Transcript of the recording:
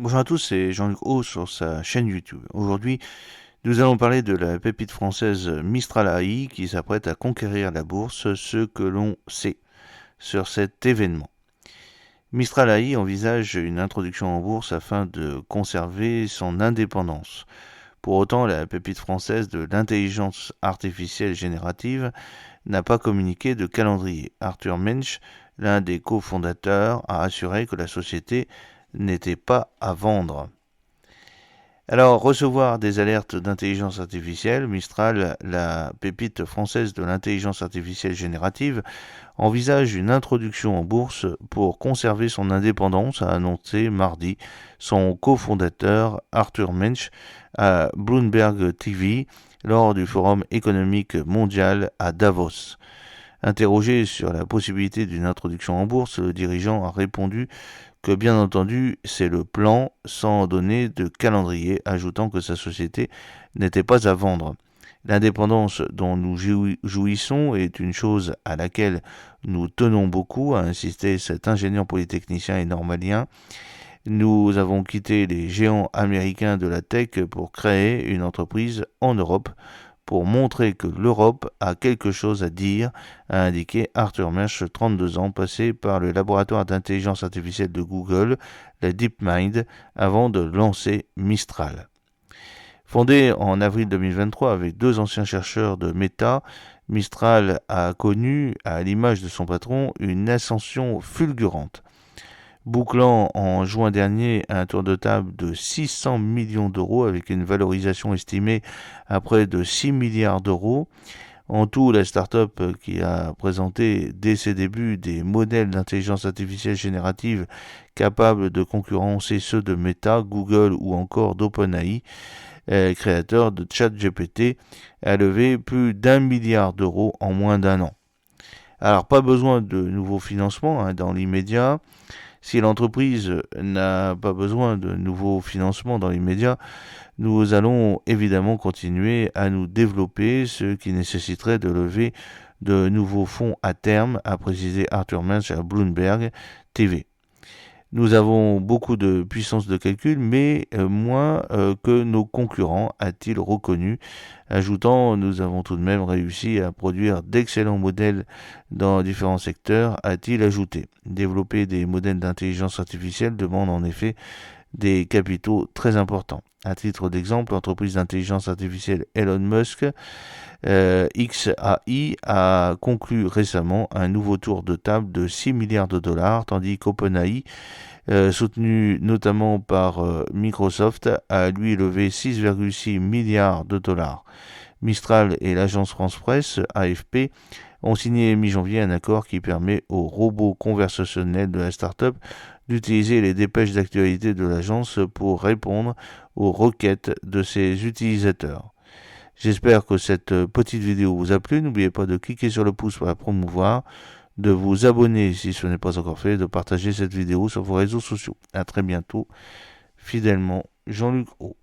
Bonjour à tous, c'est Jean-Luc Haut sur sa chaîne YouTube. Aujourd'hui, nous allons parler de la pépite française Mistral AI qui s'apprête à conquérir la bourse, ce que l'on sait sur cet événement. Mistral AI envisage une introduction en bourse afin de conserver son indépendance. Pour autant, la pépite française de l'intelligence artificielle générative n'a pas communiqué de calendrier. Arthur Mensch, l'un des cofondateurs, a assuré que la société n'était pas à vendre. Alors, recevoir des alertes d'intelligence artificielle, Mistral, la pépite française de l'intelligence artificielle générative, envisage une introduction en bourse pour conserver son indépendance, a annoncé mardi son cofondateur Arthur Mensch à Bloomberg TV lors du Forum économique mondial à Davos. Interrogé sur la possibilité d'une introduction en bourse, le dirigeant a répondu que bien entendu c'est le plan sans donner de calendrier, ajoutant que sa société n'était pas à vendre. L'indépendance dont nous jouissons est une chose à laquelle nous tenons beaucoup, a insisté cet ingénieur polytechnicien et normalien. Nous avons quitté les géants américains de la tech pour créer une entreprise en Europe pour montrer que l'Europe a quelque chose à dire, a indiqué Arthur Mensch, 32 ans, passé par le laboratoire d'intelligence artificielle de Google, la DeepMind, avant de lancer Mistral. Fondé en avril 2023 avec deux anciens chercheurs de Meta, Mistral a connu, à l'image de son patron, une ascension fulgurante. Bouclant en juin dernier un tour de table de 600 millions d'euros avec une valorisation estimée à près de 6 milliards d'euros. En tout, la start-up qui a présenté dès ses débuts des modèles d'intelligence artificielle générative capables de concurrencer ceux de Meta, Google ou encore d'OpenAI, créateur de ChatGPT, a levé plus d'1 milliard d'euros en moins d'un an. Alors, pas besoin de nouveaux financements dans l'immédiat. Si l'entreprise n'a pas besoin de nouveaux financements dans l'immédiat, nous allons évidemment continuer à nous développer, ce qui nécessiterait de lever de nouveaux fonds à terme, a précisé Arthur Mensch à Bloomberg TV. Nous avons beaucoup de puissance de calcul, mais moins que nos concurrents, a-t-il reconnu, ajoutant nous avons tout de même réussi à produire d'excellents modèles dans différents secteurs, a-t-il ajouté. Développer des modèles d'intelligence artificielle demande en effet des capitaux très importants. À titre d'exemple, l'entreprise d'intelligence artificielle Elon Musk, XAI, a conclu récemment un nouveau tour de table de 6 milliards de dollars, tandis qu'OpenAI, soutenu notamment par Microsoft, a lui levé 6,6 milliards de dollars. Mistral et l'agence France Presse, AFP, ont signé mi-janvier un accord qui permet aux robots conversationnels de la start-up d'utiliser les dépêches d'actualité de l'agence pour répondre aux requêtes de ses utilisateurs. J'espère que cette petite vidéo vous a plu. N'oubliez pas de cliquer sur le pouce pour la promouvoir, de vous abonner si ce n'est pas encore fait, de partager cette vidéo sur vos réseaux sociaux. À très bientôt. Fidèlement, Jean-Luc Haut.